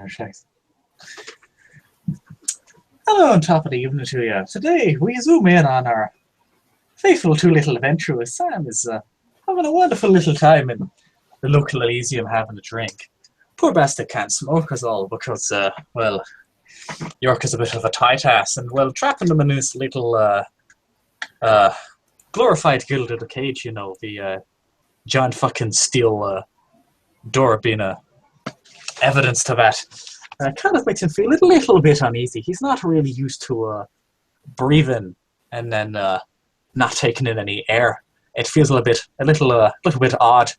Shucks. Hello and top of the evening to you. Today we zoom in on our faithful two little adventurers. Sam is having a wonderful little time in the local Elysium having a drink. Poor bastard can't smoke us all because, well, York is a bit of a tight ass, and, well, trapping them in this little glorified gilded cage, you know, the giant fucking steel door being evidence to that. Kind of makes him feel a little bit uneasy. He's not really used to breathing and then not taking in any air. It feels a little bit odd,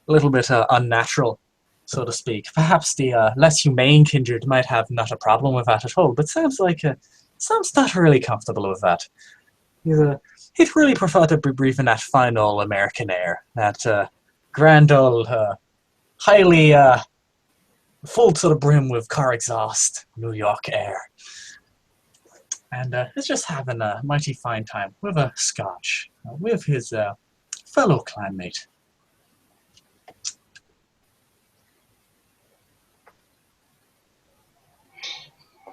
a little bit unnatural, so to speak. Perhaps the less humane kindred might have not a problem with that at all, but Sam's not really comfortable with that. He'd really prefer to be breathing that fine old American air, that grand old, highly full to the brim with car exhaust, New York air. And he's just having a mighty fine time with a scotch, with his fellow clanmate.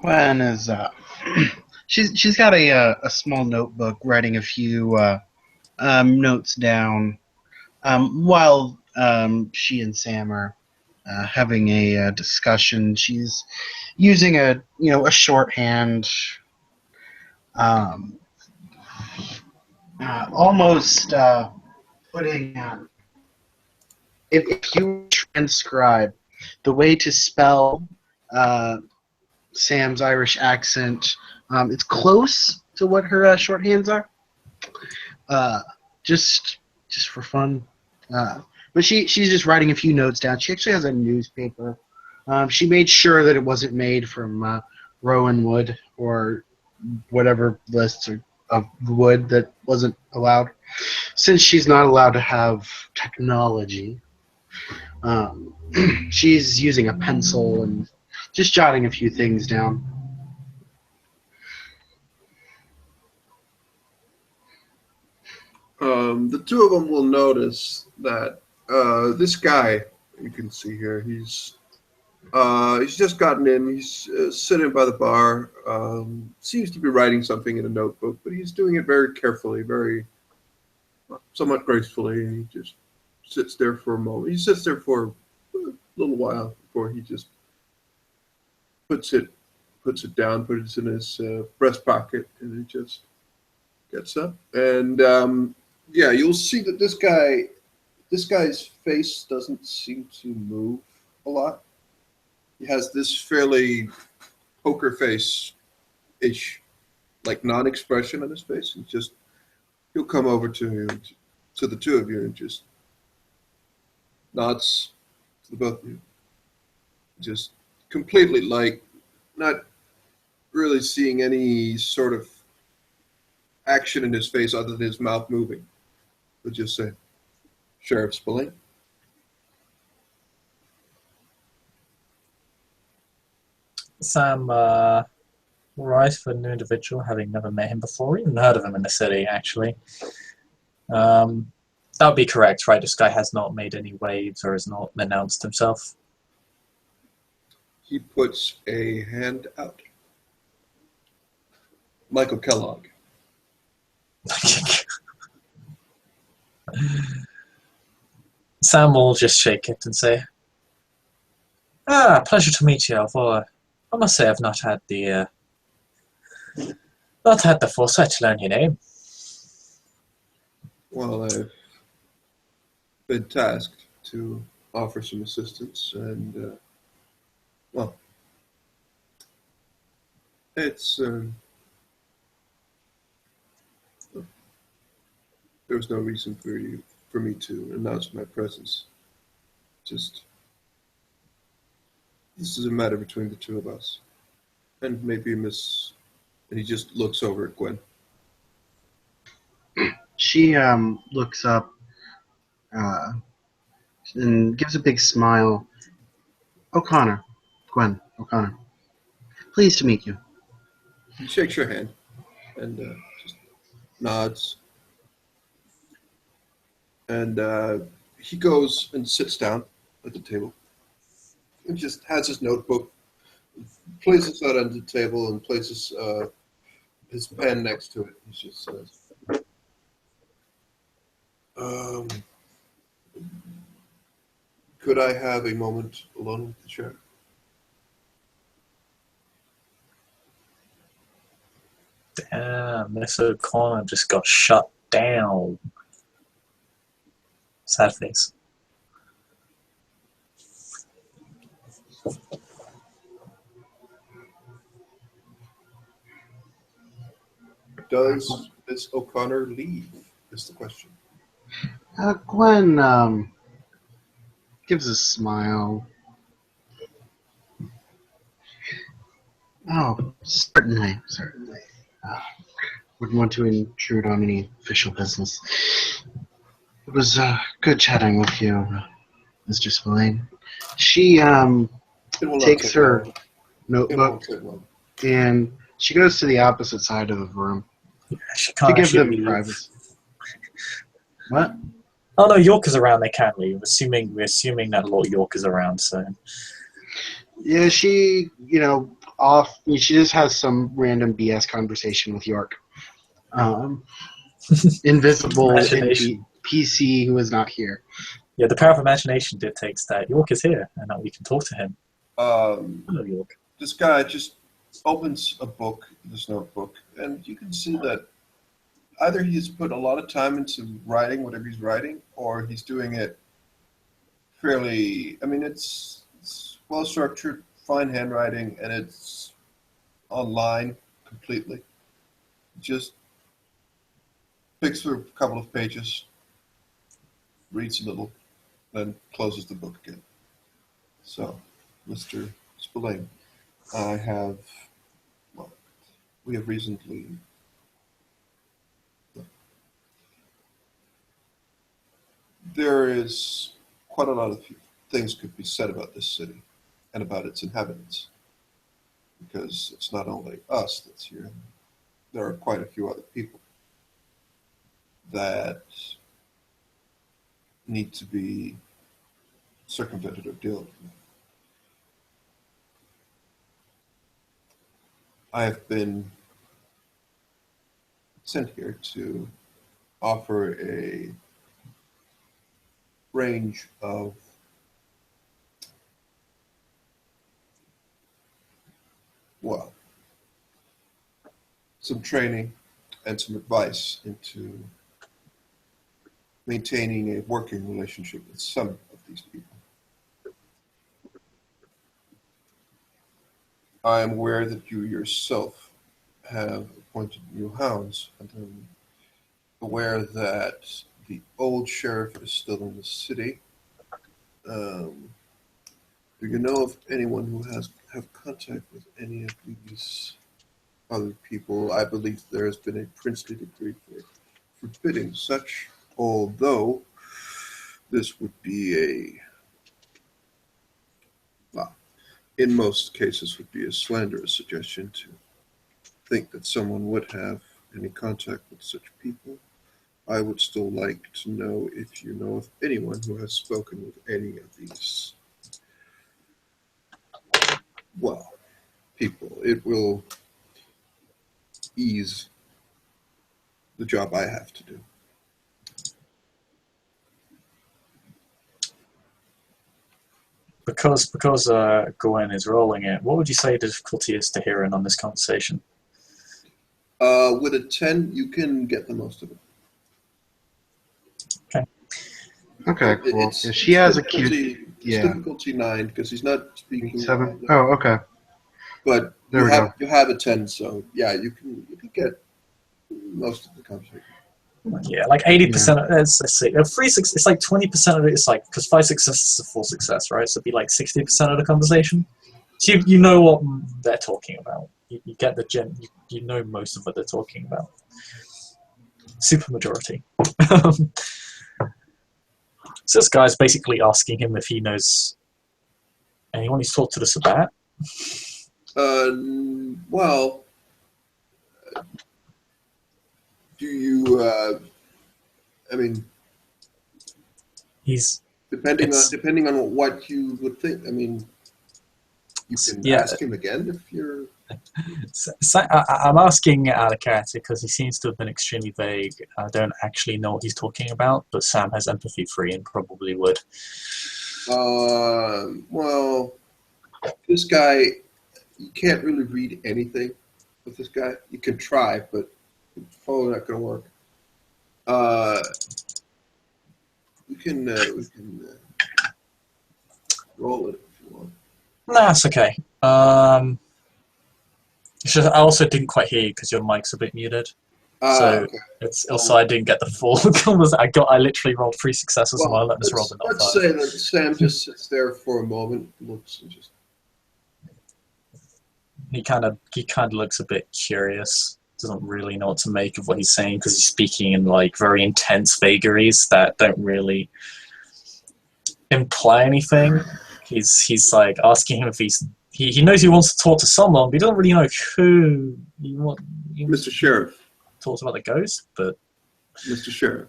Gwen is she's got a small notebook writing a few notes down while she and Sam are having a discussion. She's using a shorthand, almost putting if you transcribe the way to spell Sam's Irish accent, it's close to what her shorthands are. Just for fun. But she's just writing a few notes down. She actually has a newspaper. She made sure that it wasn't made from rowan wood or whatever lists of wood that wasn't allowed. Since she's not allowed to have technology, she's using a pencil and just jotting a few things down. The two of them will notice that this guy, you can see here, he's just gotten in. He's sitting by the bar. Seems to be writing something in a notebook, but he's doing it very carefully, very somewhat gracefully. He just sits there for a moment. He sits there for a little while before he just puts it down, puts it in his breast pocket, and he just gets up. And yeah, you'll see that this guy's face doesn't seem to move a lot. He has this fairly poker face-ish, like non-expression on his face. And he'll come over to the two of you and just nods to the both of you. Just completely, like, not really seeing any sort of action in his face other than his mouth moving. He'll just say, "Sheriff Spillane." Sam, right for an individual, having never met him before, even heard of him in the city, actually. That would be correct, right? This guy has not made any waves or has not announced himself. He puts a hand out. Michael Kellogg. Sam will just shake it and say, pleasure to meet you, although I must say I've not had the foresight to learn your name. Well, I've been tasked to offer some assistance, and, well, it's, there was no reason for me to announce my presence. Just, this is a matter between the two of us. And maybe Miss... And he just looks over at Gwen. She looks up and gives a big smile. O'Connor. Gwen O'Connor. Pleased to meet you. He shakes your hand and just nods. And he goes and sits down at the table and just has his notebook places that on the table and places his pen next to it. He just says, "Could I have a moment alone with the sheriff?" Damn, Miss O'Connor just got shut down. Sad face. Does Miss O'Connor leave? Is the question. Gwen gives a smile. Oh, certainly. Wouldn't want to intrude on any official business. It was good chatting with you, Mr. Spillane. She It will not takes take her long. It notebook won't take long. and she goes to the opposite side of the room She to can't give actually them leave. privacy. What? Oh no, York is around. They can leave. We're assuming that Lord York is around. So Yeah, she, she just has some random BS conversation with York. Invisible imagination. PC who is not here. Yeah, the power of imagination dictates that York is here and that we can talk to him. Hello, York. This guy just opens a book, this notebook, and you can see that either he's put a lot of time into writing whatever he's writing, or he's doing it fairly. I mean, it's well structured, fine handwriting, and it's online completely. Just picks through a couple of pages, reads a little, then closes the book again. So, Mr. Spillane, we have recently. There is quite a lot of things could be said about this city and about its inhabitants, because it's not only us that's here. There are quite a few other people that need to be circumvented or dealt with. I have been sent here to offer a range of some training and some advice into maintaining a working relationship with some of these people. I am aware that you yourself have appointed new hounds, and I'm aware that the old sheriff is still in the city. Do you know of anyone who have contact with any of these other people? I believe there has been a princely decree for forbidding such, although this would be in most cases would be a slanderous suggestion to think that someone would have any contact with such people. I would still like to know if you know of anyone who has spoken with any of these, people. It will ease the job I have to do. Because Gwen is rolling it, what would you say the difficulty is to hearing on this conversation? With a 10, you can get the most of it. Okay, cool. She has a cute. It's difficulty 9 because he's not speaking. 7. Oh, okay. But there we go. You have a 10, so yeah, you can get most of the conversation. Yeah, like 80%. Let's see. It's like 20% of it. It's like because 5 successes is a full success, right? So it'd be like 60% of the conversation. So you know what they're talking about. You get the you know most of what they're talking about. Super majority. So this guy's basically asking him if he knows anyone he's talked to this about. Well, do you? I mean, He's depending on what you would think. I mean, You can Yeah. ask him again if you're. I'm asking out of character because he seems to have been extremely vague. I don't actually know what he's talking about, but Sam has empathy for and probably would. Well, this guy, you can't really read anything with this guy. You can try, but it's probably not going to work. We can roll it if you want. Nah, it's okay. It's just, I also didn't quite hear you because your mic's a bit muted. So Okay. it's also I didn't get the full conversation. I literally rolled 3 successes and I let this roll, but not 5. Let's say that Sam just sits there for a moment, looks, and just. He kind of looks a bit curious. Doesn't really know what to make of what he's saying because he's speaking in like very intense vagaries that don't really imply anything. He's like asking him if he knows he wants to talk to someone, but he doesn't really know who. Mr. Sheriff. Talks about the ghost, but Mr. Sheriff,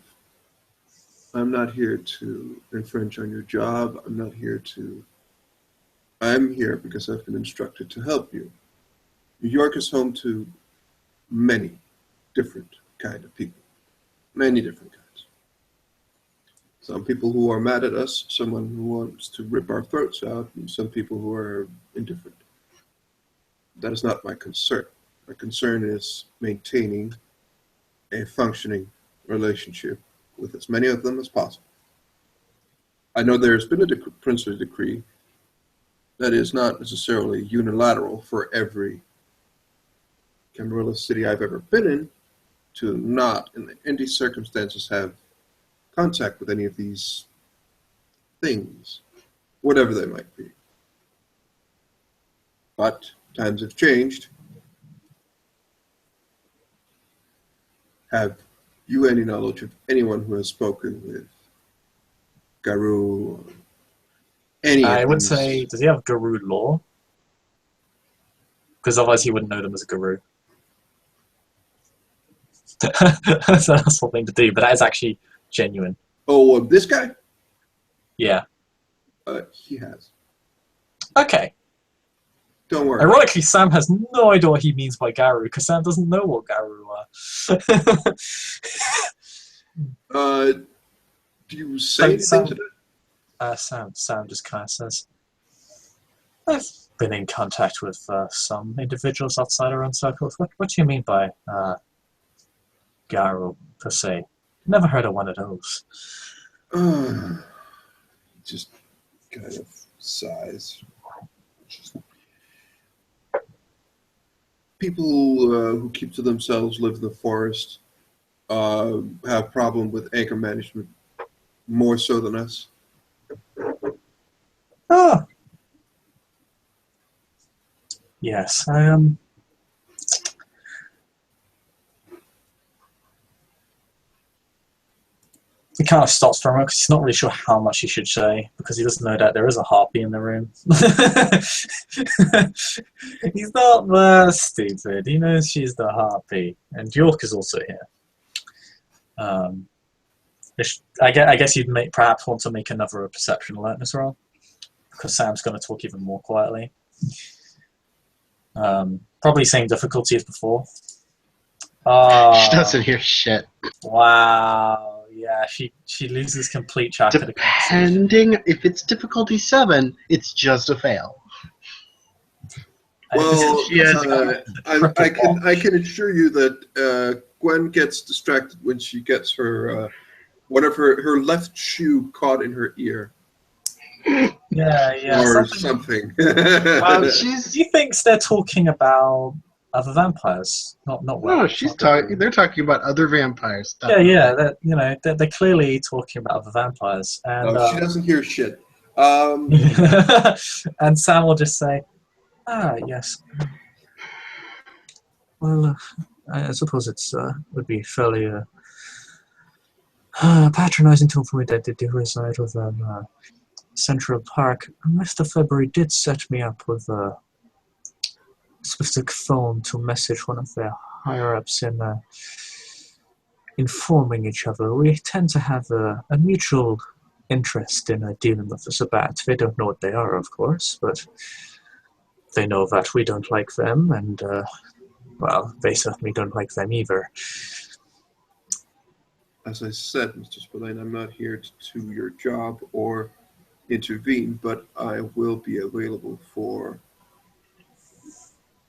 I'm not here to infringe on your job. I'm here because I've been instructed to help you. New York is home to many different kind of people. Many different kinds. Some people who are mad at us, someone who wants to rip our throats out, and some people who are indifferent. That is not my concern. My concern is maintaining a functioning relationship with as many of them as possible. I know there's been a princely decree that is not necessarily unilateral for every Camarilla city I've ever been in to not, in any circumstances, have contact with any of these things, whatever they might be. But times have changed. Have you any knowledge of anyone who has spoken with Garou? I would say, does he have Garou law? Because otherwise he wouldn't know them as a Garou. That's an asshole thing to do, but that is actually genuine. Oh, this guy? Yeah. He has. Okay. Don't worry. Ironically, Sam has no idea what he means by Garou, because Sam doesn't know what Garou are. Do you say anything to that? Sam just kind of says, I've been in contact with some individuals outside our own circles. What do you mean by Garou, per se? Never heard of one of those. Just kind of sighs. People who keep to themselves, live in the forest, have problem with anger management more so than us. Oh. Yes, He kind of stops for a moment because he's not really sure how much he should say because he doesn't know that there is a harpy in the room. He's not that stupid. He knows she's the harpy, and York is also here. I guess you'd perhaps want to make another perception alertness roll because Sam's going to talk even more quietly. Probably same difficulty as before. She doesn't hear shit. Wow. Yeah, she loses complete track of the conversation. Depending, if it's difficulty 7, it's just a fail. Well, I I can assure you that Gwen gets distracted when she gets her her left shoe caught in her ear. Yeah, or something. She thinks they're talking about other vampires, not. No, she's talking. They're talking about other vampires. Yeah. They're clearly talking about other vampires, and she doesn't hear shit. and Sam will just say, yes. Well, I suppose it's would be fairly patronizing to for me that they do reside within Central Park. Mr. February did set me up with a specific phone to message one of their higher-ups in informing each other. We tend to have a mutual interest in dealing with the Sabbat. They don't know what they are, of course, but they know that we don't like them, and, well, they certainly don't like them either. As I said, Mr. Spillane, I'm not here to do your job or intervene, but I will be available for,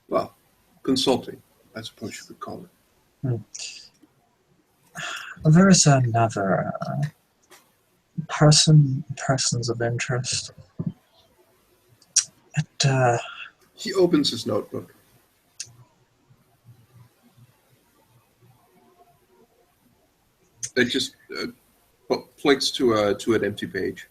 well, consulting, I suppose you could call it. There is another persons of interest. He opens his notebook. It just flicks to an empty page.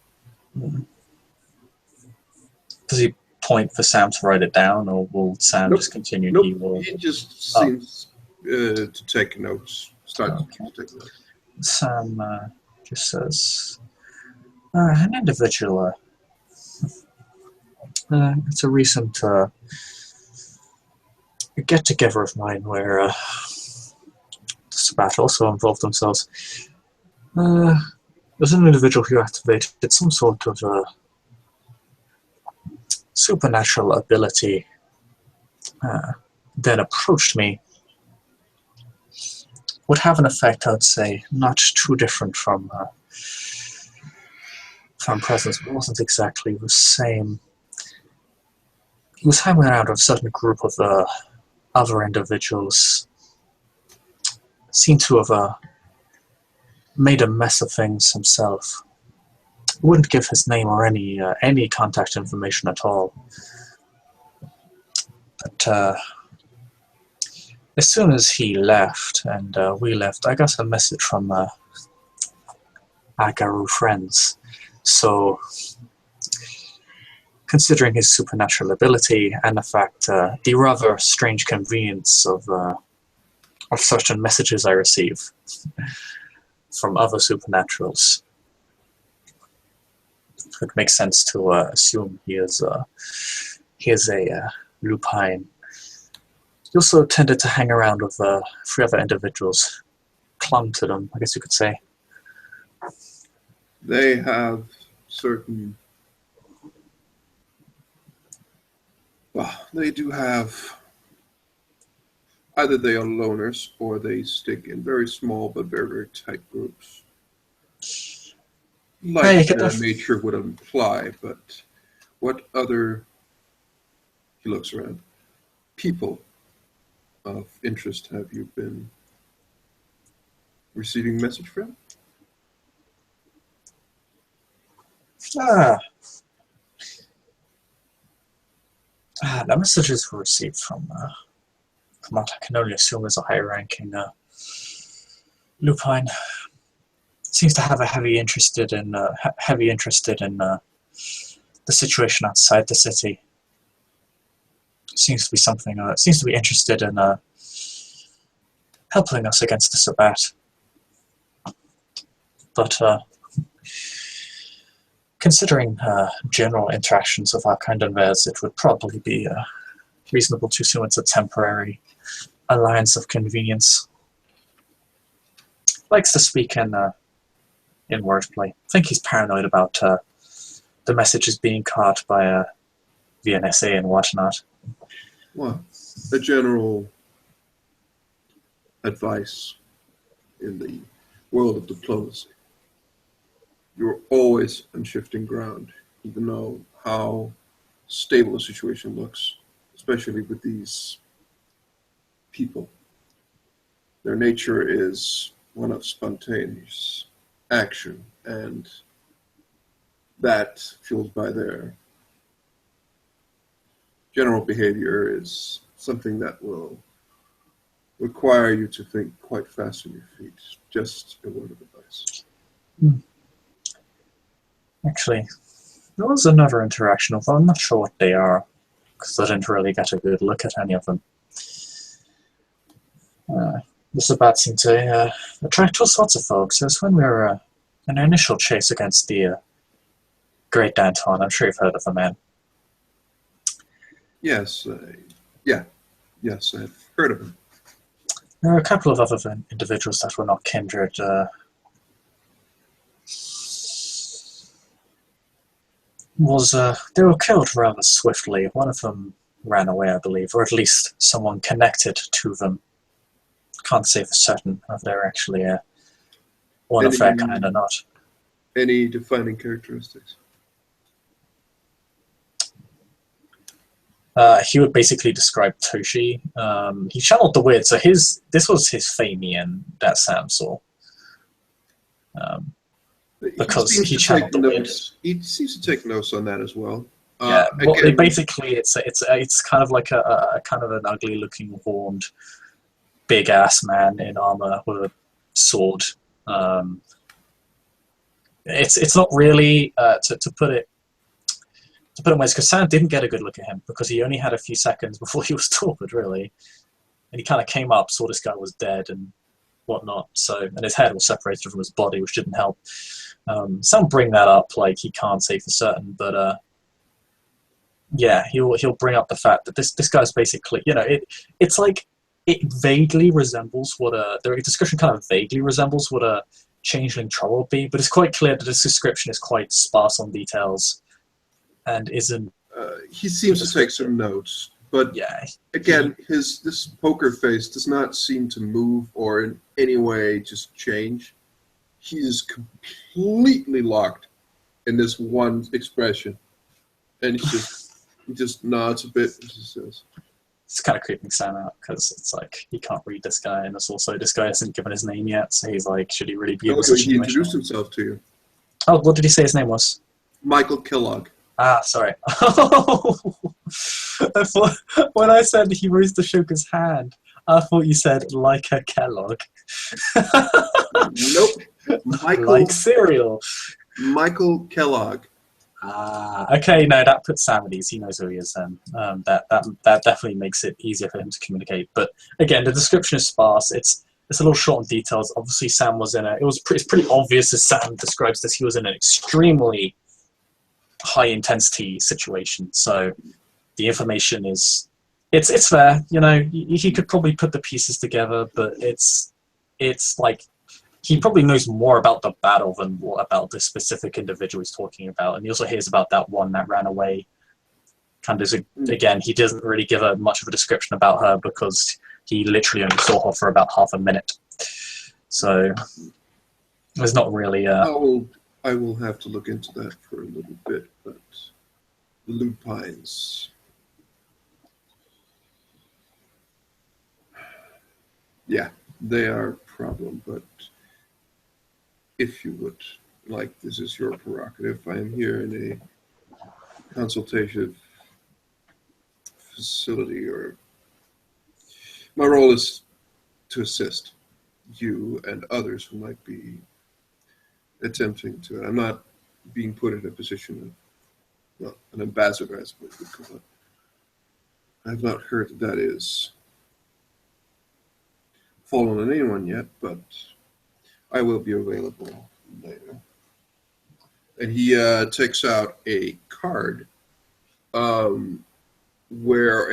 Does he point for Sam to write it down, or will Sam Nope. just continue? Nope, he just seems to take notes. Starts to take notes. Sam just says, an individual, it's a recent get-together of mine where the Sabbat also involved themselves. There's an individual who activated some sort of supernatural ability, then approached me. Would have an effect, I would say, not too different from presence, but wasn't exactly the same. He was hanging around with a certain group of other individuals. Seemed to have made a mess of things himself. Wouldn't give his name or any contact information at all. But as soon as he left and we left, I got a message from our Garu friends. So, considering his supernatural ability and the fact, the rather strange convenience of certain messages I receive from other supernaturals, it makes sense to assume he is a lupine. He also tended to hang around with 3 other individuals, clung to them, I guess you could say. They have certain... Well, they do have... Either they are loners or they stick in very small but very, very tight groups. Like nature would imply, but what other... He looks around. People of interest have you been receiving message from? The messages were received from what I can only assume is a high-ranking lupine. Seems to have a heavy interest in the situation outside the city. Seems to be something. Seems to be interested in helping us against the Sabbat. But considering general interactions of our kind of theirs, it would probably be reasonable to assume it's a temporary alliance of convenience. Likes to speak in wordplay. I think he's paranoid about the messages being caught by the NSA and whatnot. Well, a general advice in the world of diplomacy. You're always on shifting ground, even though how stable a situation looks, especially with these people. Their nature is one of spontaneous action, and that, fueled by their general behavior, is something that will require you to think quite fast on your feet. Just a word of advice. Actually, there was another interaction, although I'm not sure what they are, because I didn't really get a good look at any of them. The Sabbat seemed to attract all sorts of folks. It was when we were in our initial chase against the Great Danton. I'm sure you've heard of the man. Yes, yes, I've heard of him. There were a couple of other individuals that were not kindred. They were killed rather swiftly. One of them ran away, I believe, or at least someone connected to them. Can't say for certain if they're actually one of their kind or not. Any defining characteristics? He would basically describe Toshi. He channeled the weird, so this was his Famian that Sam saw. Because he channeled the weird. He seems to take notes on that as well. Yeah, well, again, basically, it's kind of like a kind of an ugly-looking, horned, big-ass man in armor with a sword. It's not really to put it in ways, because Sam didn't get a good look at him because he only had a few seconds before he was tortured, really, and he kind of came up, saw this guy was dead and whatnot. So, and his head was separated from his body, which didn't help. Some bring that up, like he can't say for certain, but yeah, he'll bring up the fact that this guy's basically, it's like it vaguely resembles what the discussion kind of vaguely resembles what a changeling troll would be, but it's quite clear that this description is quite sparse on details and isn't. He seems to take some notes, but yeah, again, this poker face does not seem to move or in any way just change. He is completely locked in this one expression, and he just nods a bit. And just says, it's kind of creeping Sam out because it's like he can't read this guy, and it's also this guy hasn't given his name yet, so he's like, should he really be in this situation? He introduced himself to you. Oh, what did he say his name was? Michael Kellogg. Ah, sorry. I thought, when I said he raised to shake his hand, I thought you said like a Kellogg. Nope. Like cereal. Michael Kellogg. Ah, okay. No, that puts Sam at ease. He knows who he is. Then that definitely makes it easier for him to communicate. But again, the description is sparse. It's a little short on details. Obviously, Sam was in it's pretty obvious as Sam describes this. He was in an extremely high intensity situation. So the information is it's fair. He could probably put the pieces together, but it's like he probably knows more about the battle than about the specific individual he's talking about, and he also hears about that one that ran away. Again, he doesn't really give much of a description about her because he literally only saw her for about half a minute. So there's not really. I will have to look into that for a little bit, but the lupines. Yeah, they are a problem, but if you would like, this is your prerogative. I am here in a consultative facility, or my role is to assist you and others who might be attempting to. I'm not being put in a position of an ambassador, I suppose we call it. I have not heard that is fallen on anyone yet, but I will be available later. And he takes out a card where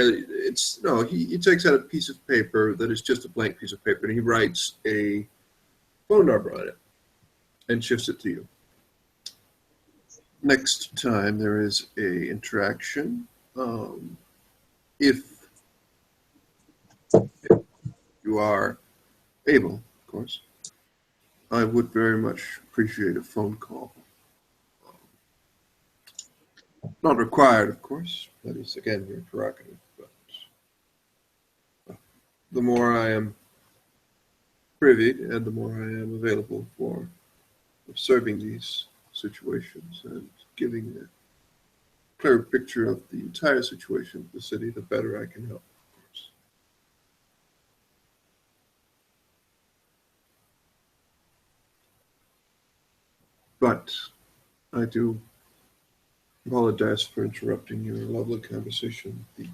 he takes out a piece of paper that is just a blank piece of paper, and he writes a phone number on it and shifts it to you. Next time there is a interaction, if you are able, of course, I would very much appreciate a phone call. Not required, of course. That is, again, your prerogative. But the more I am privy and the more I am available for observing these situations and giving a clear picture of the entire situation of the city, the better I can help, of course. But I do apologize for interrupting your lovely conversation with the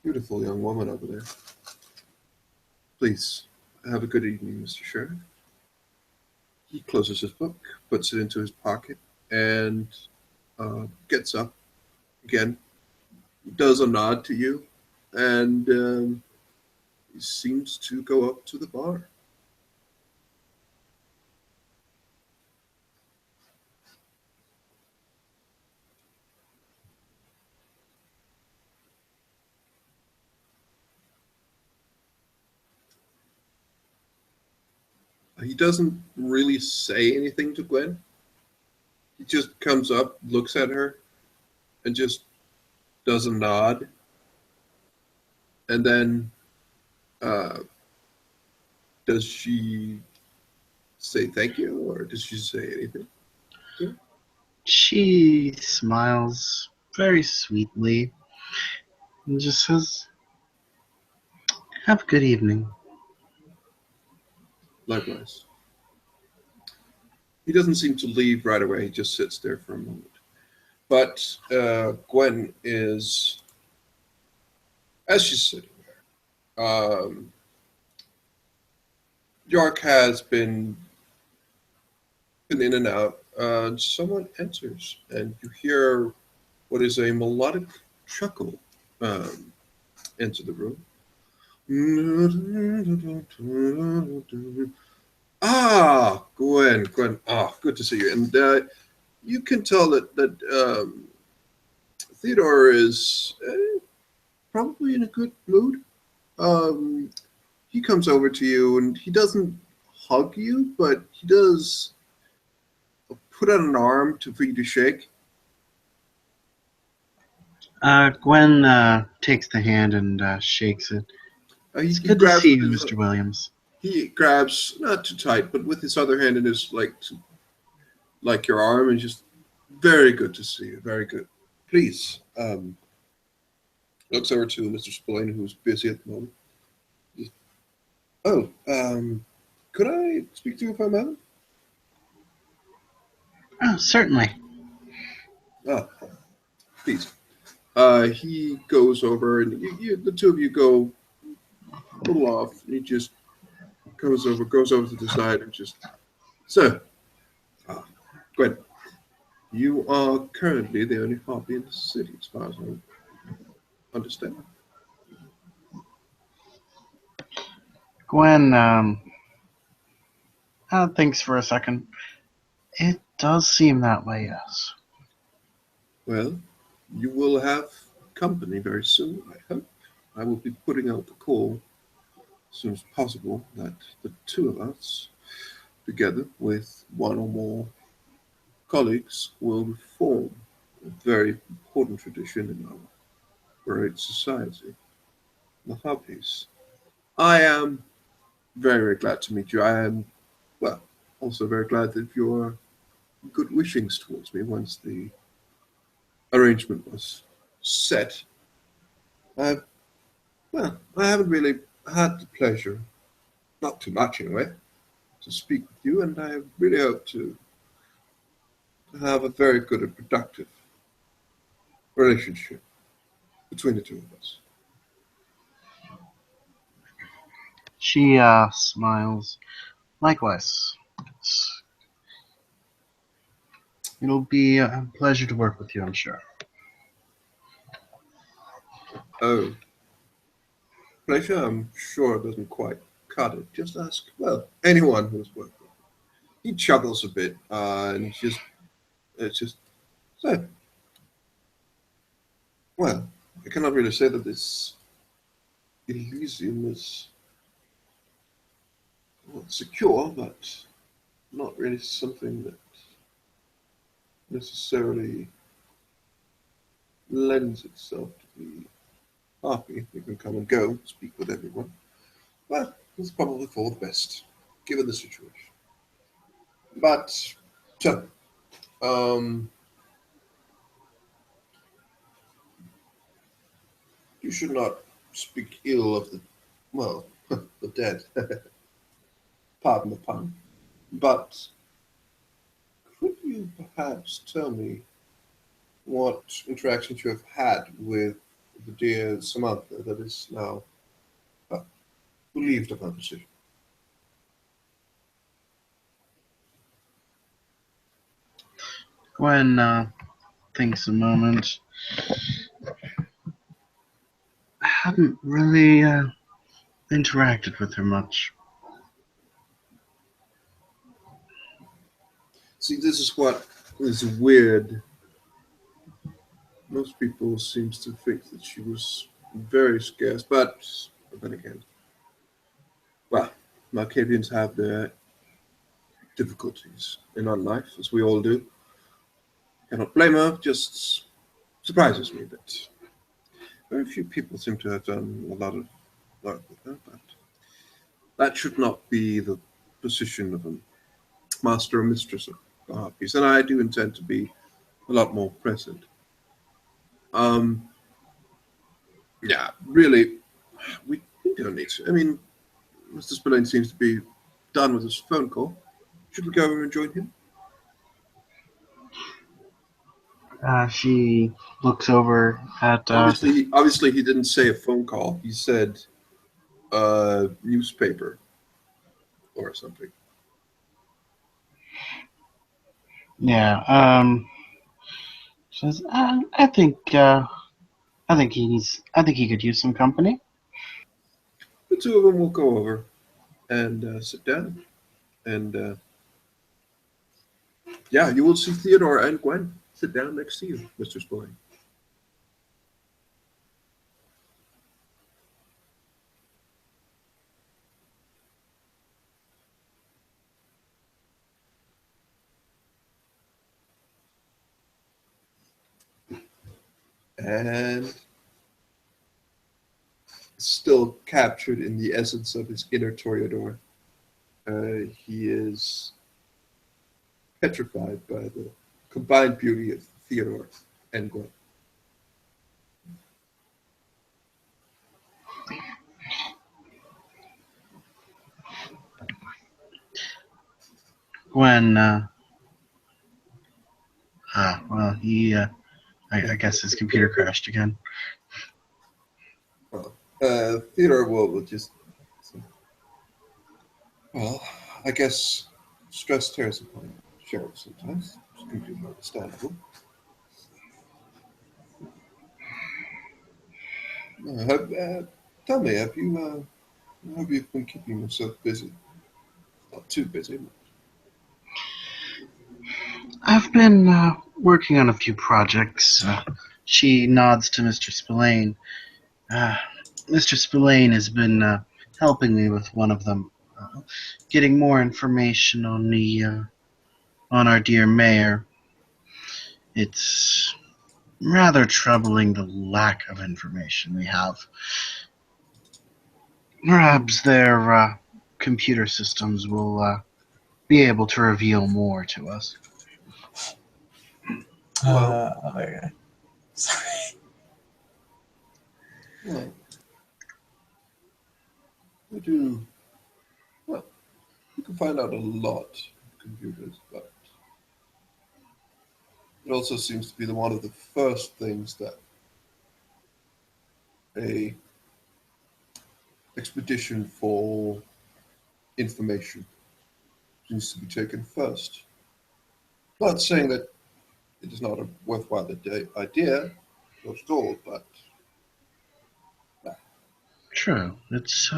beautiful young woman over there. Please, have a good evening, Mr. Sheriff. He closes his book, puts it into his pocket, and gets up again, does a nod to you, and he seems to go up to the bar. He doesn't really say anything to Gwen. He just comes up, looks at her, and just does a nod. And then, uh, does she say thank you, or does she say anything? She smiles very sweetly and just says, "Have a good evening." Likewise. He doesn't seem to leave right away. He just sits there for a moment. But Gwen is, as she's sitting there, York has been in and out. Someone enters, and you hear what is a melodic chuckle enter the room. Ah, Gwen. Ah, good to see you. And you can tell that Theodore is probably in a good mood. Um, he comes over to you, and he doesn't hug you, but he does put out an arm for you to shake. Gwen takes the hand and shakes it. It's He good to grabs see you, Mr. Williams. he grabs not too tight, but with his other hand in his like your arm, and just very good to see you. Very good. Please. Looks over to Mr. Spillane, who's busy at the moment. Oh, could I speak to you for a moment? Oh, certainly. Ah, please. He goes over, and the two of you go a little off. And he just goes over to the side, and just, sir, Gwen, you are currently the only harpy in the city, as far as I understand. Gwen thinks for a second. It does seem that way, yes. Well, you will have company very soon, I hope. I will be putting out the call as soon as possible that the two of us, together with one or more colleagues, will reform a very important tradition in our great society, the Harpies. I am very, very glad to meet you. I am, well, also very glad that your good wishings towards me once the arrangement was set. I've, well, I haven't really had the pleasure, not too much anyway, to speak with you, and I really hope to have a very good and productive relationship between the two of us. She smiles. Likewise. It'll be a pleasure to work with you, I'm sure. Oh, pleasure, I'm sure doesn't quite cut it. Just ask, well, anyone who's worked with him. He chuckles a bit, and it's just, so, well, I cannot really say that this Elysium is well, secure, but not really something that necessarily lends itself to be happy. You can come and go, speak with everyone. But it's probably for the best, given the situation. But, so, you should not speak ill of the, well, the dead. Pardon the pun. But could you perhaps tell me what interactions you have had with the dear Samantha that is now relieved of her position? Gwen thinks a moment. I haven't really interacted with her much. See, this is what is weird. Most people seem to think that she was very scarce, but then again, well, Marcavians have their difficulties in her life, as we all do. Cannot blame her, just surprises me that very few people seem to have done a lot of work with her, but that should not be the position of a master or mistress of the harpies, and I do intend to be a lot more present. Um, yeah, really, we don't need to. I mean, Mr. Spillane seems to be done with his phone call. Should we go over and join him? She looks over at. Obviously, he didn't say a phone call. He said a newspaper or something. Yeah. Says, I think he could use some company. The two of them will go over and sit down, and yeah, you will see Theodore and Gwen sit down next to you, Mr. Spillane. And still captured in the essence of his inner Toreador, he is petrified by the combined beauty of Theodore and Gwen. When well, I guess his computer crashed again. Well, Theodore will just say, well, I guess stress tears upon sheriff sometimes. It's completely understandable. Tell me, have you been keeping yourself busy? Not too busy. I've been working on a few projects. She nods to Mr. Spillane. Uh, Mr. Spillane has been helping me with one of them, getting more information on the on our dear mayor. It's rather troubling the lack of information we have. Perhaps their computer systems will be able to reveal more to us. Okay. Sorry. Well, we do. Well, you can find out a lot of computers, but it also seems to be one of the first things that a expedition for information needs to be taken first. Not saying that it is not a worthwhile idea, not at all, but True. It's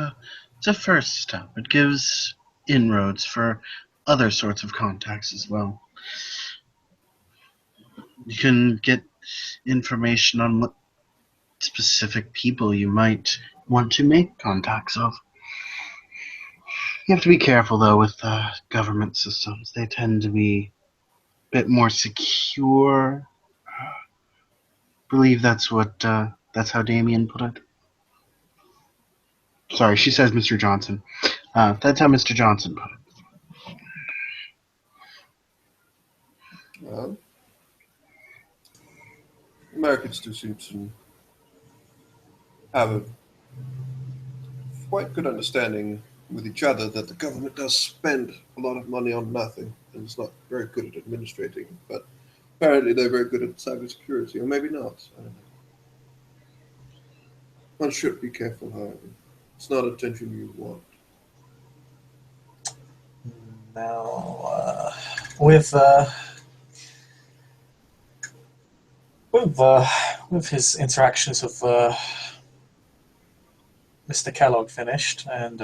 a first step. It gives inroads for other sorts of contacts as well. You can get information on what specific people you might want to make contacts of. You have to be careful though with government systems. They tend to be a bit more secure. I believe that's how Damien put it. Sorry, she says Mr. Johnson. That's how Mr. Johnson put it. well, Americans do seem to have a quite good understanding with each other that the government does spend a lot of money on nothing and is not very good at administrating. But apparently they're very good at cybersecurity, or maybe not. I don't know. One should be careful, however. It's not attention you want. Now, with with his interactions with Mr. Kellogg finished and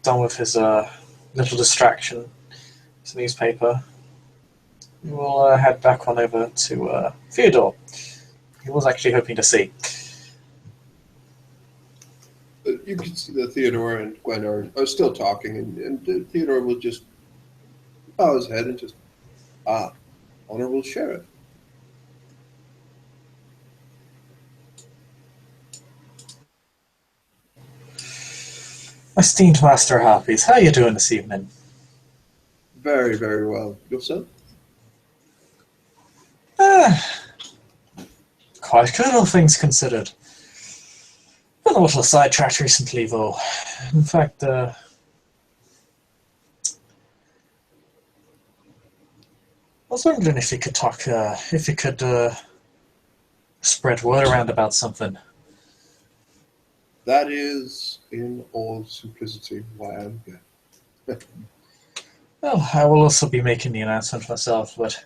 done with his little distraction, his newspaper, we will head back on over to Theodore. He was actually hoping to see. you can see that Theodore and Gwen are still talking, and Theodore will just bow his head and just, Honorable Sheriff. Esteemed Master Harpies, how are you doing this evening? Very, very well. Yourself? Quite good, all things considered. Been a little sidetracked recently, though. In fact, I was wondering if you could talk, if you could spread word around about something. That is, in all simplicity, why I'm here. Well, I will also be making the announcement myself, but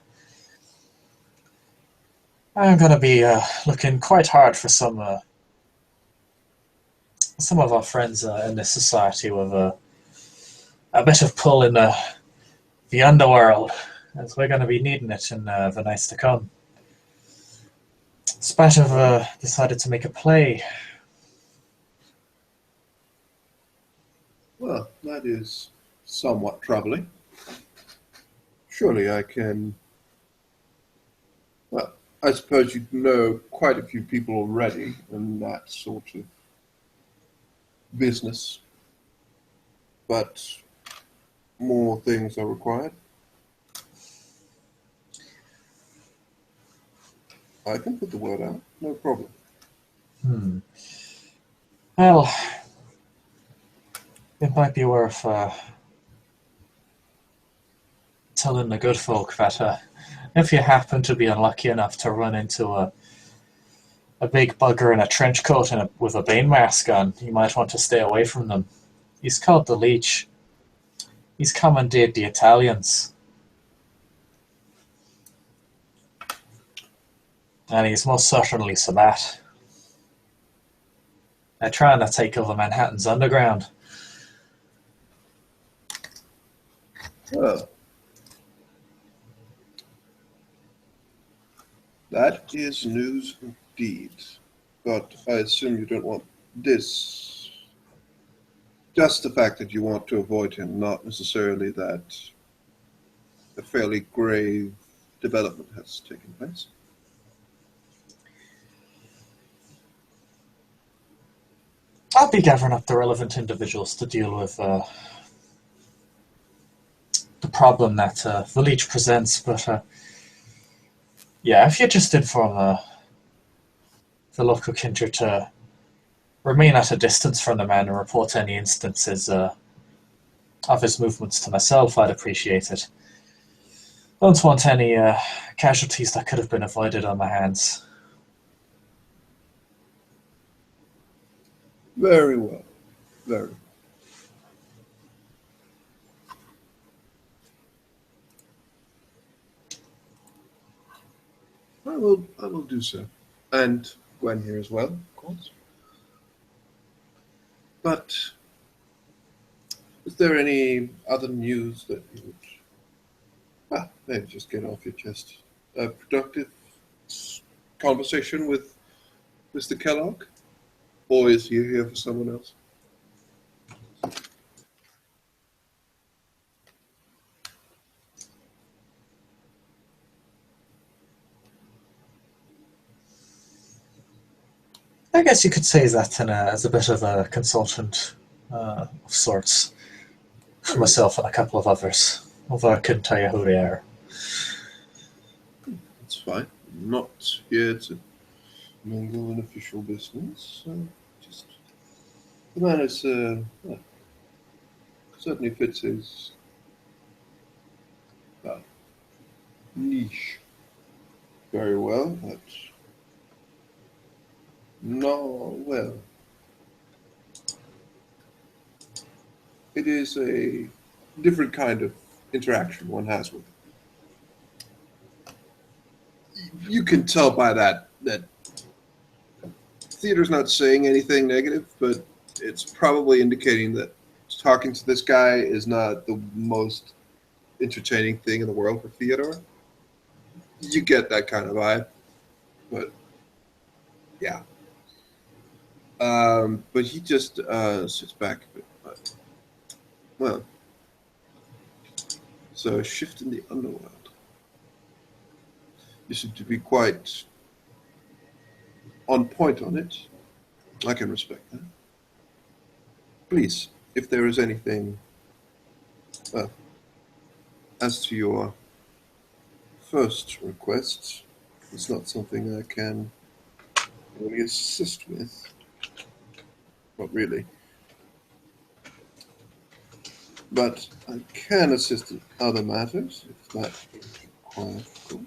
I'm going to be looking quite hard for some of our friends in this society with a bit of pull in the underworld, as we're going to be needing it in the nights to come. Despite have decided to make a play. Well, that is somewhat troubling. Surely I can... Well, I suppose you know quite a few people already in that sort of business. But more things are required. I can put the word out, no problem. Well, it might be worth telling the good folk that if you happen to be unlucky enough to run into a big bugger in a trench coat and with a Bane mask on, you might want to stay away from them. He's called the Leech. He's commandeered the Italians. And he's most certainly Sabat. They're trying to take over Manhattan's underground. Well, that is news indeed. But I assume you don't want this. Just the fact that you want to avoid him, not necessarily that a fairly grave development has taken place. I'll be gathering up the relevant individuals to deal with the problem that the Leech presents, but yeah, if you just inform the local kindred to remain at a distance from the man and report any instances of his movements to myself, I'd appreciate it. Don't want any casualties that could have been avoided on my hands. Very well. Very well. I will do so. And Gwen here as well, of course. But is there any other news that you would maybe just get off your chest? A productive conversation with Mr. Kellogg? Or is he here for someone else? I guess you could say that as a bit of a consultant of sorts for myself and a couple of others, although I couldn't tell you who they are. That's fine. I'm not here to mingle in official business. Just the man is certainly fits his niche very well, but no, well, it is a different kind of interaction one has with it. You can tell by that Theodore's not saying anything negative, but it's probably indicating that talking to this guy is not the most entertaining thing in the world for Theodore. You get that kind of vibe, but yeah. But he just sits back a bit. Well, so a shift in the underworld. You seem to be quite on point on it. I can respect that. Please, if there is anything, well, as to your first request, it's not something I can really assist with. Not really. But I can assist in other matters, if that is required, of course.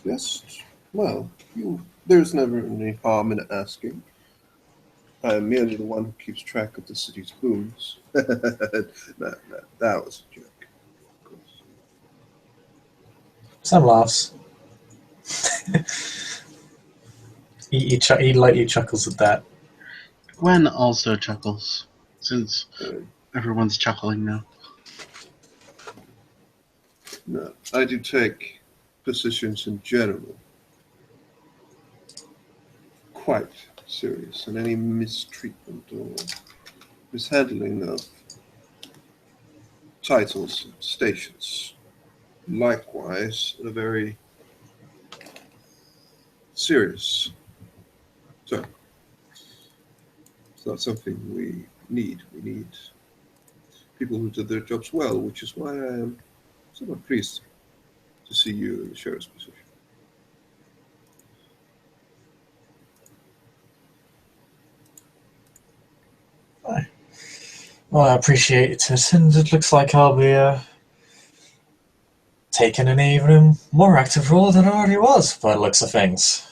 Just, well, there's never any harm in asking. I'm merely the one who keeps track of the city's boons. No, that was a joke, of course. Sam laughs. He lightly chuckles at that. Gwen also chuckles, since Uh, everyone's chuckling now. no, I do take positions in general quite serious, and any mistreatment or mishandling of titles and stations likewise are very serious. So it's not something we need. We need people who do their jobs well, which is why I am somewhat pleased to see you in the sheriff's position. Well, I appreciate it, and it looks like I'll be taking an even more active role than I already was, by the looks of things.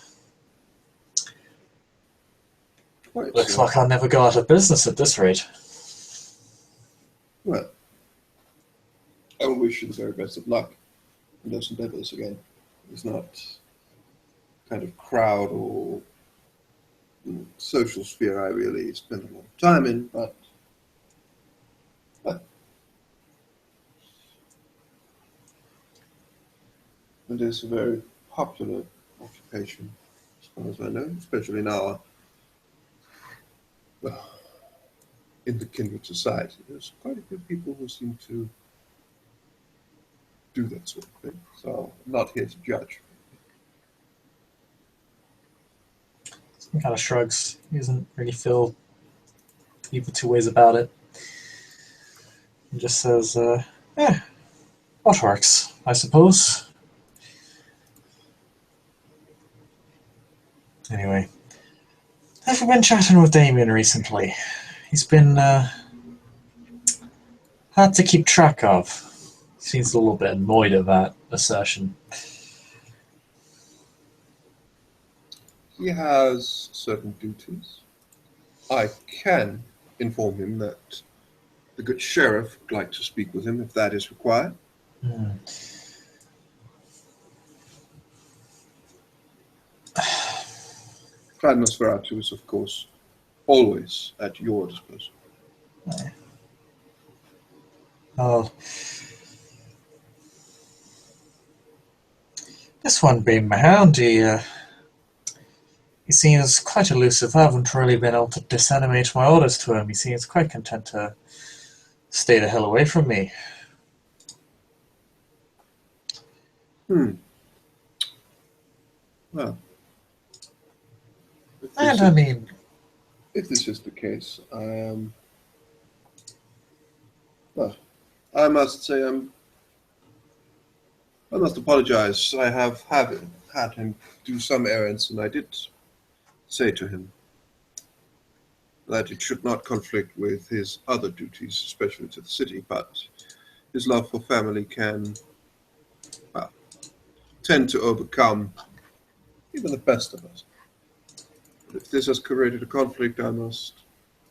Quite Looks so. like I'll never go out of business at this rate. Well, I will wish you the very best of luck in those endeavors again. It's not kind of crowd or social sphere I really spend a lot of time in, but it is a very popular occupation, as far as I know, especially now, well, in the kindred society. There's quite a few people who seem to do that sort of thing. So I'm not here to judge. He kind of shrugs. He doesn't really feel either two ways about it. He just says, what works, I suppose. Anyway, I've been chatting with Damien recently. He's been hard to keep track of. He seems a little bit annoyed at that assertion. He has certain duties. I can inform him that the good sheriff would like to speak with him if that is required. Hmm. Cladmus Veratu is, of course, always at your disposal. Well, this one being my hound, he seems quite elusive. I haven't really been able to disanimate my orders to him. He seems quite content to stay the hell away from me. Hmm. Well, And I mean, if this is the case, I am. Well, I must say I must apologize. I have had him do some errands, and I did say to him that it should not conflict with his other duties, especially to the city, but his love for family can, well, tend to overcome even the best of us. But if this has created a conflict, I must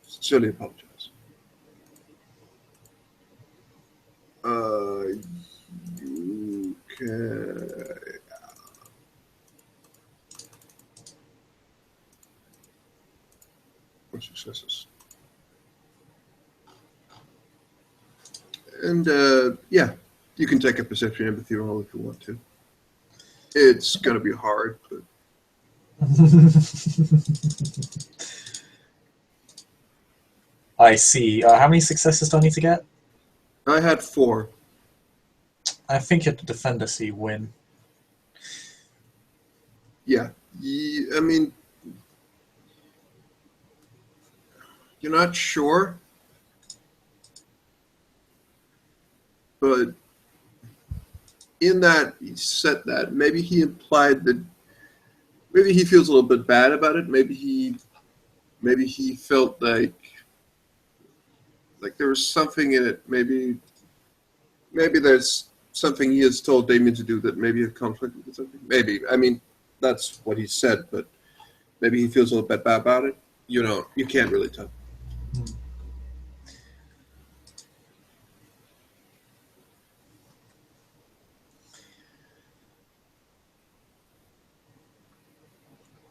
sincerely apologize. You can. More successes. And yeah, you can take a perception empathy roll if you want to. It's gonna be hard, but I see. How many successes do I need to get? I had 4. I think you have to defend to see win. Yeah, I mean, you're not sure, but in that he said that maybe he implied that maybe he feels a little bit bad about it. Maybe he felt like there was something in it. Maybe there's something he has told Damien to do that maybe had conflicted with something. Maybe, I mean, that's what he said, but maybe he feels a little bit bad about it. You know, you can't really tell.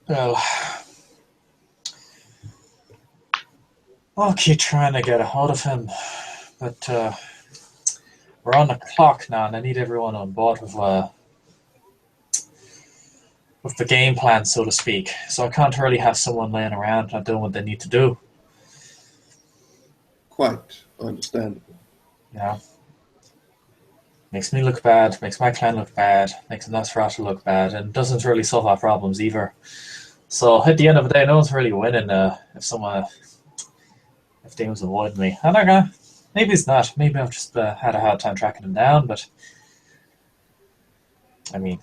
Well, I'll keep trying to get a hold of him, but we're on the clock now, and I need everyone on board with the game plan, so to speak. So I can't really have someone laying around not doing what they need to do. Quite understandable. You know, makes me look bad, makes my clan look bad, makes Nosferatu look bad, and doesn't really solve our problems either. So at the end of the day, no one's really winning if Damon's avoiding me. I don't know. Maybe it's not. Maybe I've just had a hard time tracking him down, but I mean,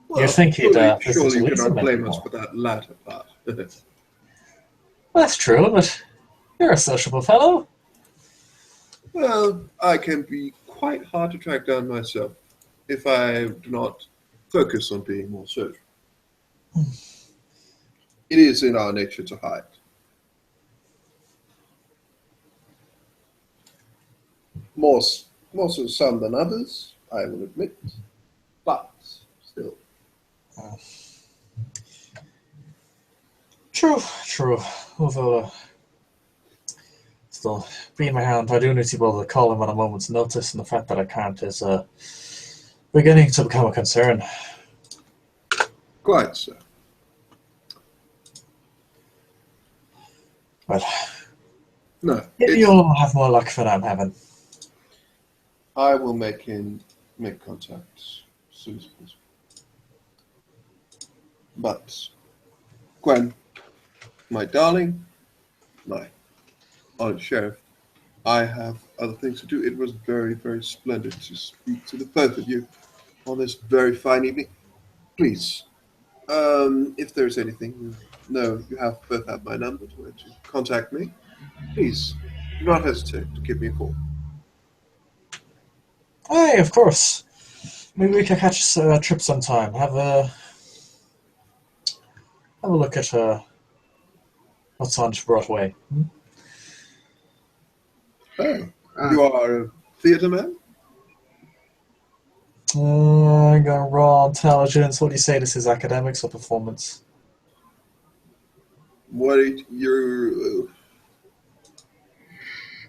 Well, you'd think he'd surely you listen cannot to blame me us more. for that latter part. Well, that's true, but you're a sociable fellow. Well, I can be quite hard to track down myself if I do not focus on being more social. It is in our nature to hide. More so some than others, I will admit, but still. True. Although, still, being my hand, I do need to be able to call him at a moment's notice, and the fact that I can't is beginning to become a concern. Quite so. But No, maybe you'll have more luck than I'm having. I will make contact as soon as possible. But, Gwen, my darling, my honored sheriff, I have other things to do. It was very, very splendid to speak to the both of you on this very fine evening. Please, if there's anything, you both have my number to contact me. Please, do not hesitate to give me a call. Hey, of course. Maybe we could catch a trip sometime. Have a look at what's on Broadway. Oh, you are a theatre man? I got raw intelligence. What do you say? This is academics or performance? You're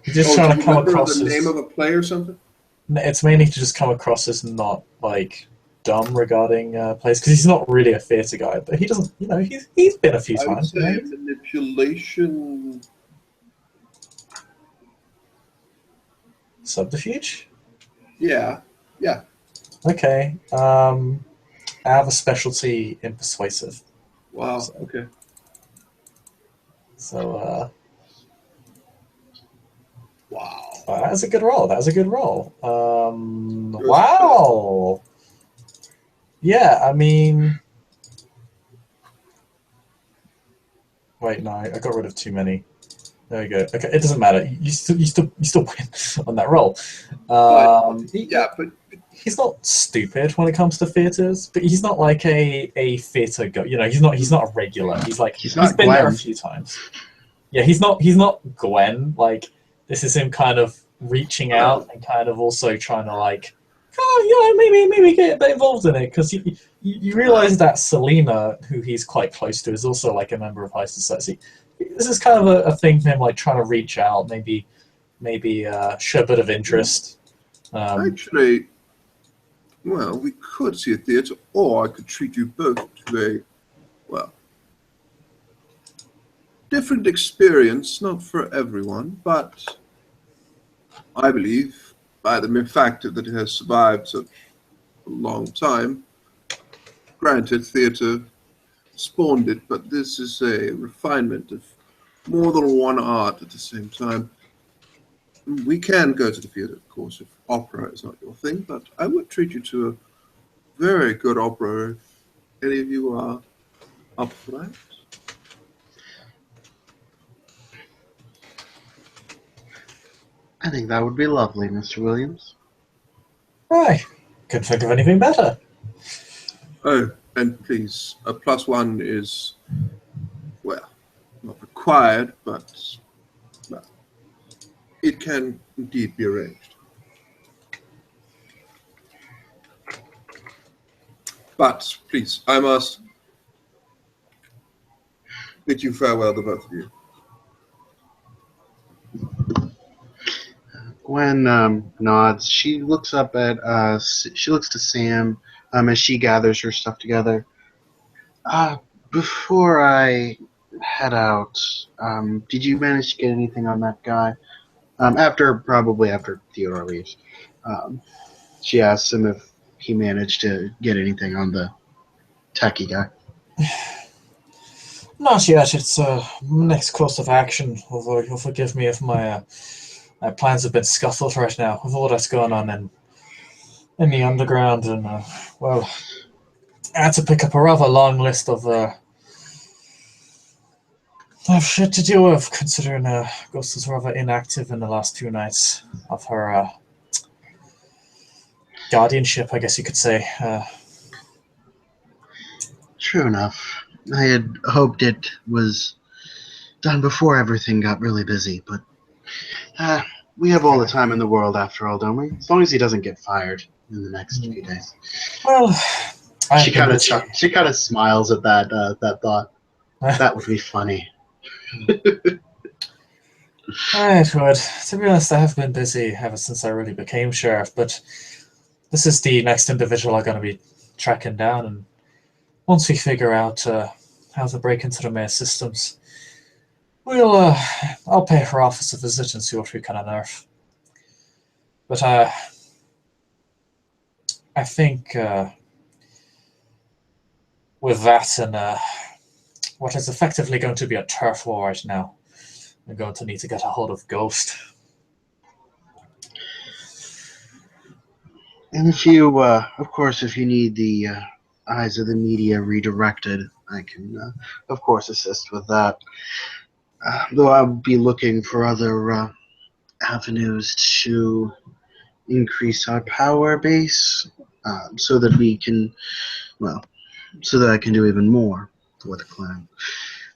Just trying to come remember across the as name of a play or something? it's mainly to just come across as not like dumb regarding plays because he's not really a theatre guy, but he doesn't. You know, he's been a few I would times. say manipulation. Subterfuge. Yeah. Okay. I have a specialty in persuasive. Wow. So- Okay. So Wow. that was a good roll. Wow. Yeah, I mean, wait, no, I got rid of too many. There we go. Okay, it doesn't matter. You still win on that roll. But He's not stupid when it comes to theaters, but he's not like a theater go. You know, he's not a regular. He's not been there a Gwen. few times. Yeah, he's not Gwen. Like, this is him kind of reaching out and kind of also trying to like, maybe get a bit involved in it, because you realize that Selena, who he's quite close to, is also like a member of high society. This is kind of a thing for him, like trying to reach out, maybe show a bit of interest. Actually, well, we could see a theatre, or I could treat you both to a, well, different experience, not for everyone, but I believe by the mere fact that it has survived such a long time. Granted, theatre spawned it, but this is a refinement of more than one art at the same time. We can go to the theatre, of course, if opera is not your thing, but I would treat you to a very good opera if any of you are up for that. I think that would be lovely, Mr. Williams. I couldn't think of anything better. Oh, and please, a +1 is, well, not required, but well, it can indeed be arranged. But please, I must bid you farewell, the both of you. Gwen nods. She looks up at she looks to Sam as she gathers her stuff together. Before I head out, did you manage to get anything on that guy? Probably after Theodore leaves. She asks him if he managed to get anything on the techie guy. Not yet. It's next course of action. Although you'll forgive me if my plans have been scuffled right now with all that's going on in the underground, and well, I had to pick up a rather long list of shit to deal with, considering Ghost was rather inactive in the last 2 nights of her guardianship, I guess you could say. True enough. I had hoped it was done before everything got really busy, but we have all the time in the world after all, don't we? As long as he doesn't get fired in the next few days. Well, She kind of smiles at that thought. That would be funny. It would. To be honest, I have been busy ever since I really became sheriff, but this is the next individual I'm going to be tracking down, and once we figure out how to break into the mayor's systems, I'll pay her office a visit and see what we can unearth. But I think with that and what is effectively going to be a turf war right now, we're going to need to get a hold of Ghost. And if you, of course, if you need the eyes of the media redirected, I can, of course, assist with that. Though I'll be looking for other avenues to increase our power base so that we can, well, so that I can do even more for the clan.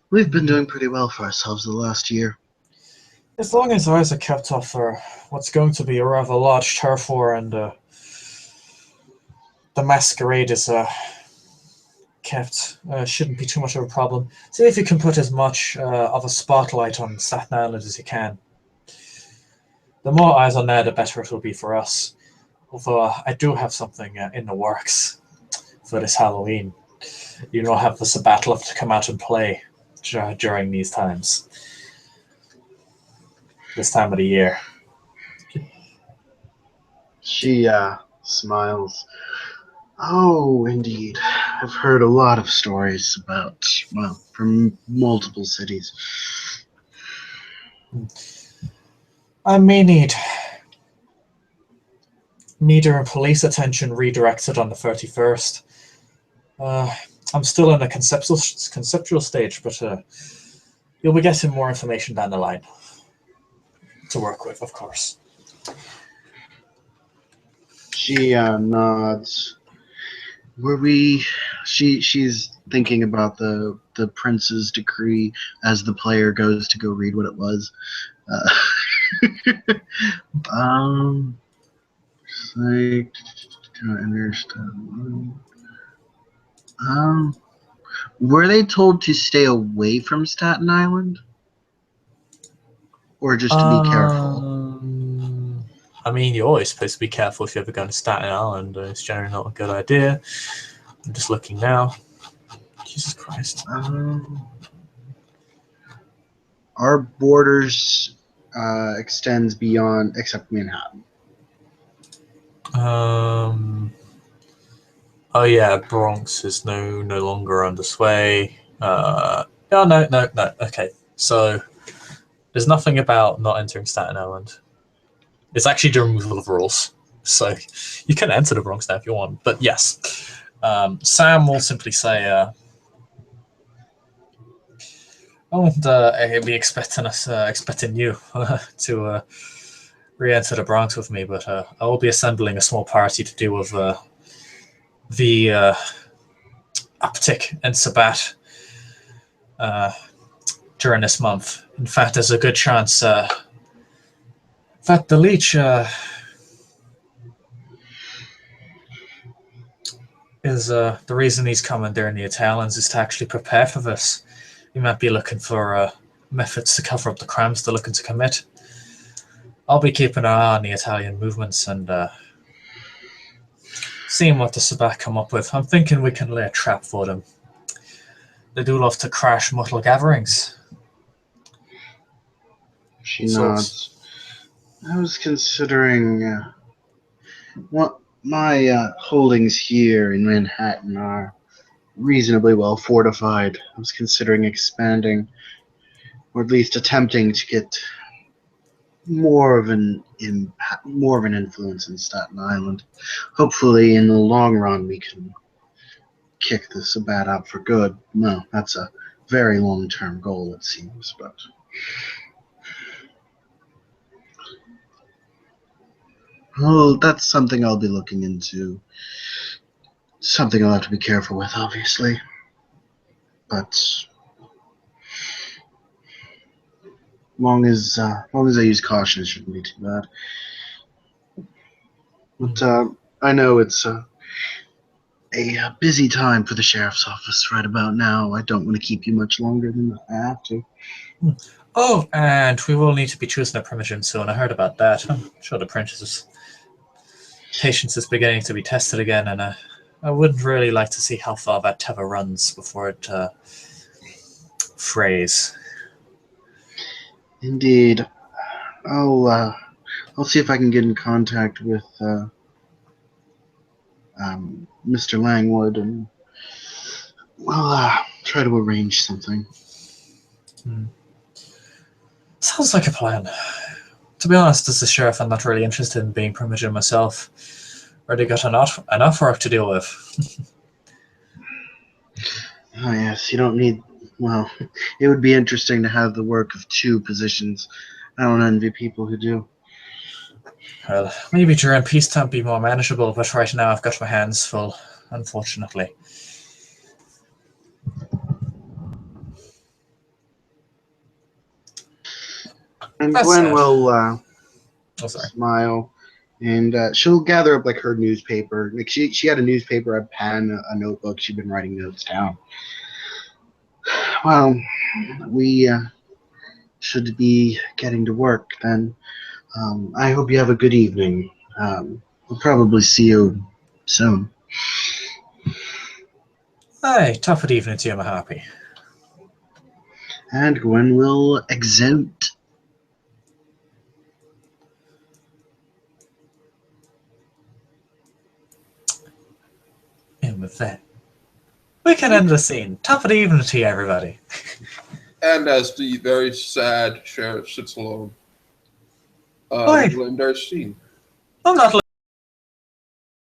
We've been doing pretty well for ourselves the last year. As long as eyes are kept off for what's going to be a rather large turf war and the masquerade is kept, shouldn't be too much of a problem. See if you can put as much of a spotlight on Staten Island as you can. The more eyes on there, the better it will be for us. Although I do have something in the works for this Halloween. You know, have the Sabatlov to come out and play during these times. This time of the year. She smiles. Oh, indeed. I've heard a lot of stories about, well, from multiple cities. I may need media and police attention redirected on the 31st. I'm still in the conceptual stage, but you'll be getting more information down the line to work with, of course. She nods. She's thinking about the prince's decree as the player goes to go read what it was. Like, were they told to stay away from Staten Island? Or just to be careful? I mean, you're always supposed to be careful if you're ever going to Staten Island. It's generally not a good idea. I'm just looking now. Jesus Christ. Our borders extends beyond, except Manhattan. Oh yeah, Bronx is no longer under sway. Oh no. Okay, so there's nothing about not entering Staten Island. It's actually the removal of rules, so you can enter the Bronx now if you want. But yes, Sam will simply say, "I won't be expecting you to re-enter the Bronx with me, but I will be assembling a small party to deal with the uptick in Sabat during this month. In fact, there's a good chance that the Leech is the reason he's coming during the Italians is to actually prepare for this. He might be looking for methods to cover up the crimes they're looking to commit. I'll be keeping an eye on the Italian movements and seeing what the Sabat come up with. I'm thinking we can lay a trap for them. They do love to crash mortal gatherings. She nods. I was considering what my holdings here in Manhattan are reasonably well fortified. I was considering expanding, or at least attempting to get more of an influence in Staten Island. Hopefully, in the long run, we can kick the Sabat out for good. No, that's a very long-term goal, it seems, but. Oh, that's something I'll be looking into. Something I'll have to be careful with, obviously. But long as I use caution, it shouldn't be too bad. But I know it's a busy time for the sheriff's office right about now. I don't want to keep you much longer than I have to. Oh, and we will need to be choosing a primogen soon. I heard about that. I'm sure the princess's patience is beginning to be tested again, and I would really like to see how far that tether runs before it frays. Indeed. I'll see if I can get in contact with Mr. Langwood, and we'll try to arrange something. Sounds like a plan. To be honest, as the sheriff, I'm not really interested in being primogen myself. Already got enough work to deal with. Oh yes, you don't need. Well, it would be interesting to have the work of two positions. I don't envy people who do. Well, maybe during peacetime it'd be more manageable, but right now I've got my hands full, unfortunately. And That's Gwen sad. will sorry. smile, and she'll gather up like her newspaper. Like she had a newspaper, a pen, a notebook. She'd been writing notes down. Well, we should be getting to work then. I hope you have a good evening. We'll probably see you soon. Hey, tough at evening to you, Mahapi. And Gwen will exit. And with that, we can end the scene. Tough at evening to you, everybody. And as the very sad sheriff sits alone, Wait. we'll end our scene. I'm not